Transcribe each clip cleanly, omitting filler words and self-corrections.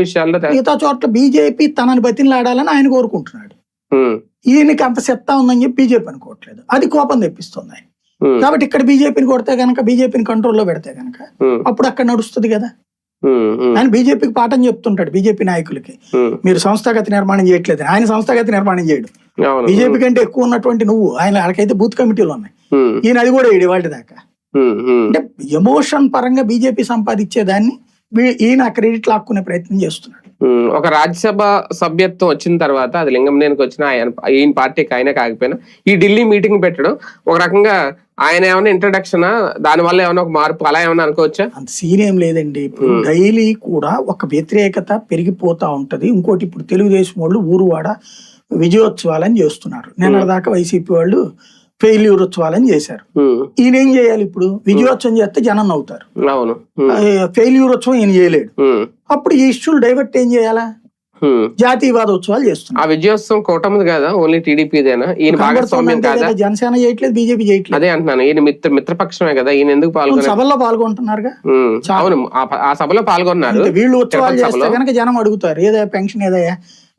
విషయాల్లో మిగతా చోట్ల బీజేపీ తనని బతిలాడాలని ఆయన కోరుకుంటున్నాడు. ఈయనకి అంత చెత్త ఉందని చెప్పి బీజేపీ అనుకోవట్లేదు. అది కోపం తెప్పిస్తుంది ఆయన. కాబట్టి ఇక్కడ బీజేపీని కొడితే గనక, బీజేపీని కంట్రోల్లో పెడితే గనక అప్పుడు అక్కడ నడుస్తుంది కదా. ఆయన బీజేపీకి పాఠం చెప్తుంటాడు బీజేపీ నాయకులకి, మీరు సంస్థాగత నిర్మాణం చేయట్లేదు. ఆయన సంస్థాగత నిర్మాణం చేయడు. బీజేపీ కంటే ఎక్కువ ఉన్నటువంటి నువ్వు, ఆయన వాళ్ళకైతే బూత్ కమిటీలు ఉన్నాయి, ఈయన అది కూడా వేడి వాళ్ళ దాకా. అంటే ఎమోషన్ పరంగా బీజేపీ సంపాదించేదాన్ని ఈయన క్రెడిట్ లాక్కునే ప్రయత్నం చేస్తున్నాడు. ఒక రాజ్యసభ సభ్యత్వం వచ్చిన తర్వాత అది లింగంనేనికి వచ్చిన ఈయన పార్టీకి ఆయన కాకపోయినా ఈ ఢిల్లీ మీటింగ్ పెట్టడం ఒక రకంగా ఆయన ఏమైనా ఇంట్రడక్షన్, దాని వల్ల ఏమైనా ఒక మార్పు అలా ఏమైనా అనుకోవచ్చా? అంత సీన్ ఏం లేదండి. ఇప్పుడు డైలీ కూడా ఒక వ్యతిరేకత పెరిగిపోతా ఉంటది. ఇంకోటి ఇప్పుడు తెలుగుదేశం వాళ్ళు ఊరువాడ విజయోత్సవాలని చేస్తున్నారు. నిన్న దాకా వైసీపీ వాళ్ళు ఫెయిల్యూర్ ఉత్సవాలని చేశారు. ఈయన ఏం చేయాలి ఇప్పుడు? విజయోత్సవం చేస్తే జనం నవ్వుతారు. ఫెయిల్యూర్ ఉత్సవం ఈయన చేయలేడు. అప్పుడు ఈ ఇష్యూలు డైవర్ట్ ఏం చేయాలా? జాతీయవాద ఉత్సవాలు చేస్తున్నారు. ఆ విజయోత్సవం కూటమిది కదా, ఓన్లీ టీడీపీదేనా? ఈయన భాగస్వామ్యం కాదా? జనసేన చేయట్లేదు, బీజేపీ చేయట్లేదు. అదే అంటున్నాను, ఈయన మిత్రపక్షమే కదా, ఈయన ఎందుకు పాల్గొన్నారు? సభల్లో పాల్గొంటున్నారుగా. అవును, ఆ సభలో పాల్గొన్నారు. వీళ్ళు ఉత్సవాలు చేస్తే కనుక జనం అడుగుతారు, ఏదయ్యా పెన్షన్ ఏదయ్యా,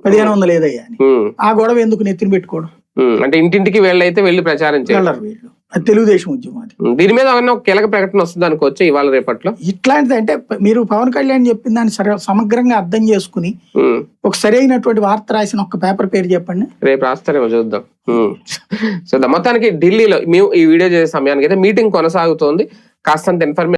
1500 ఏదయ్యా అని. ఆ గొడవ ఎందుకు నెత్తిని పెట్టుకోవడం? అంటే ఇంటింటికి వెళ్ళైతే వెళ్ళి ప్రచారం చేయాలి. వీళ్ళు అది తెలుగుదేశం ఉద్యమం. అది దీని మీద ఒక కీలక ప్రకటన వస్తుంది అనుకోవచ్చు ఇవాళ రేపట్లో. ఇట్లాంటిది అంటే మీరు పవన్ కళ్యాణ్ చెప్పిన దాన్ని సమగ్రంగా అర్థం చేసుకుని ఒక సరైనటువంటి వార్త రాసిన ఒక పేపర్ పేరు చెప్పండి. రేపు రాస్తారేమో చూద్దాం. సో మొత్తానికి ఢిల్లీలో మేము ఈ వీడియో చేసే సమయానికి అయితే మీటింగ్ కొనసాగుతోంది. కాస్తంత ఇన్ఫర్మేషన్